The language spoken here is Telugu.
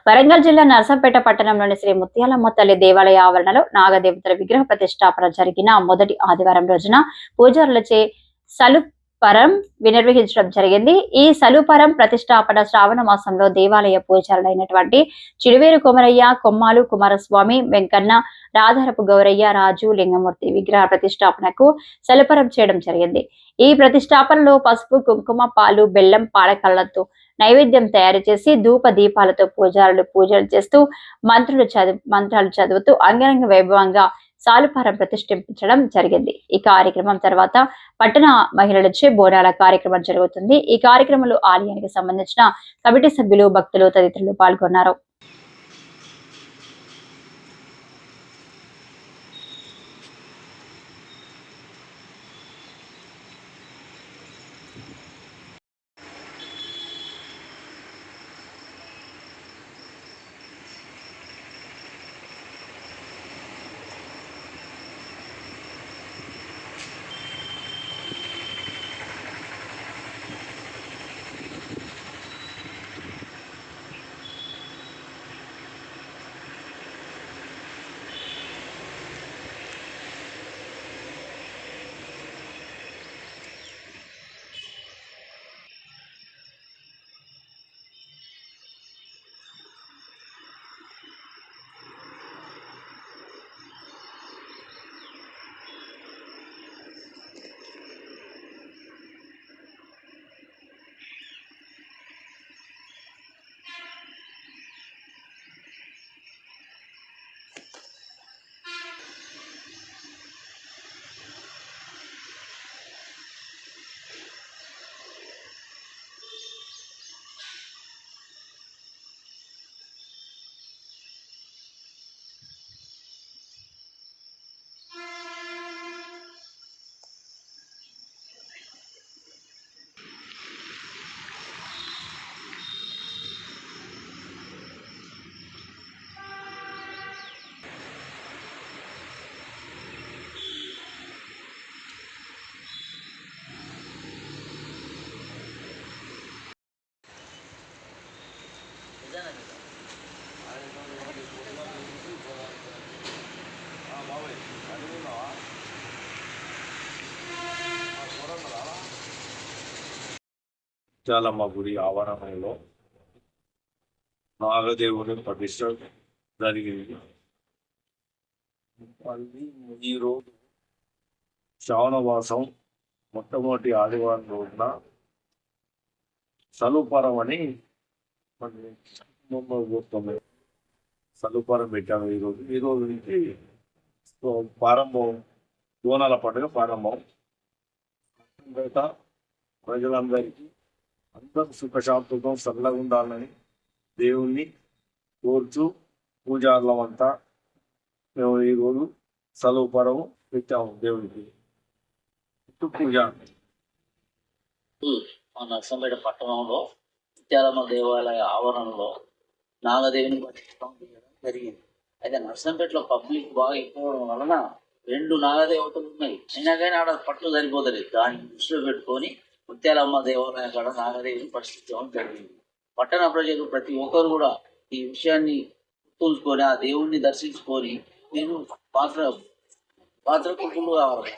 వరంగల్ జిల్లా నర్సంపేట పట్టణంలోని శ్రీ ముత్యాలమ్మ తల్లి దేవాలయ ఆవరణలో నాగదేవతల విగ్రహ ప్రతిష్టాపన జరిగిన మొదటి ఆదివారం రోజున పూజారులచే సలుపరం నిర్వహించడం జరిగింది. ఈ సలుపరం ప్రతిష్టాపన శ్రావణ మాసంలో దేవాలయ పూజారులైనటువంటి చిడివేరు కొమరయ్య, కొమ్మాలు కుమారస్వామి, వెంకన్న, రాధారపు గౌరయ్య, రాజు, లింగమూర్తి విగ్రహ ప్రతిష్టాపనకు సలుపరం చేయడం జరిగింది. ఈ ప్రతిష్టాపనలో పసుపు, కుంకుమ, పాలు, బెల్లం, పాలకళ్లతో నైవేద్యం తయారు చేసి ధూప దీపాలతో పూజారులు పూజలు చేస్తూ మంత్రాలు చదువుతూ అంగరంగ వైభవంగా సాలుపారం ప్రతిష్ఠించడం జరిగింది. ఈ కార్యక్రమం తర్వాత పట్టణ మహిళలచే బోనాల కార్యక్రమం జరుగుతుంది. ఈ కార్యక్రమంలో ఆలయానికి సంబంధించిన కమిటీ సభ్యులు, భక్తులు తదితరులు పాల్గొన్నారు. ముత్యాలమ్మ గుడి ఆవరణలో నాగదేవుని ప్రతిష్ట జరిగింది. ఈరోజు శ్రావణవాసం మొట్టమొదటి ఆదివారం రోజున సలుపరం అని సలుపరం పెట్టాము. ఈరోజు నుంచి ప్రారంభం, బోనాల పండుగ ప్రారంభం. ప్రజలందరికీ అందరూ సుఖశాంతులతో చల్లగా ఉండాలని దేవుణ్ణి కోరుచు పూజారులమంతా మేము ఈరోజు సలుపరము పెట్టాము దేవునికి. పూజ నర్సంపేట పట్టణంలో ముత్యాలమ్మ దేవాలయ ఆవరణలో నాగదేవిని జరిగింది. అయితే నర్సంపేటలో పబ్లిక్ బాగా ఎక్కువ వలన 2 నాగదేవతలు ఉన్నాయి. అయినా కానీ ఆడ పట్టు సరిపోతుంది. దాన్ని దృష్టిలో పెట్టుకొని ముత్యాలమ్మ దేవాలయం కాడ నాగదేవిని ప్రశ్నించడం జరిగింది. పట్టణ ప్రజలు ప్రతి ఒక్కరు కూడా ఈ విషయాన్ని గుర్తుంచుకొని ఆ దేవుణ్ణి దర్శించుకొని నేను పాత్రకు కావాలి.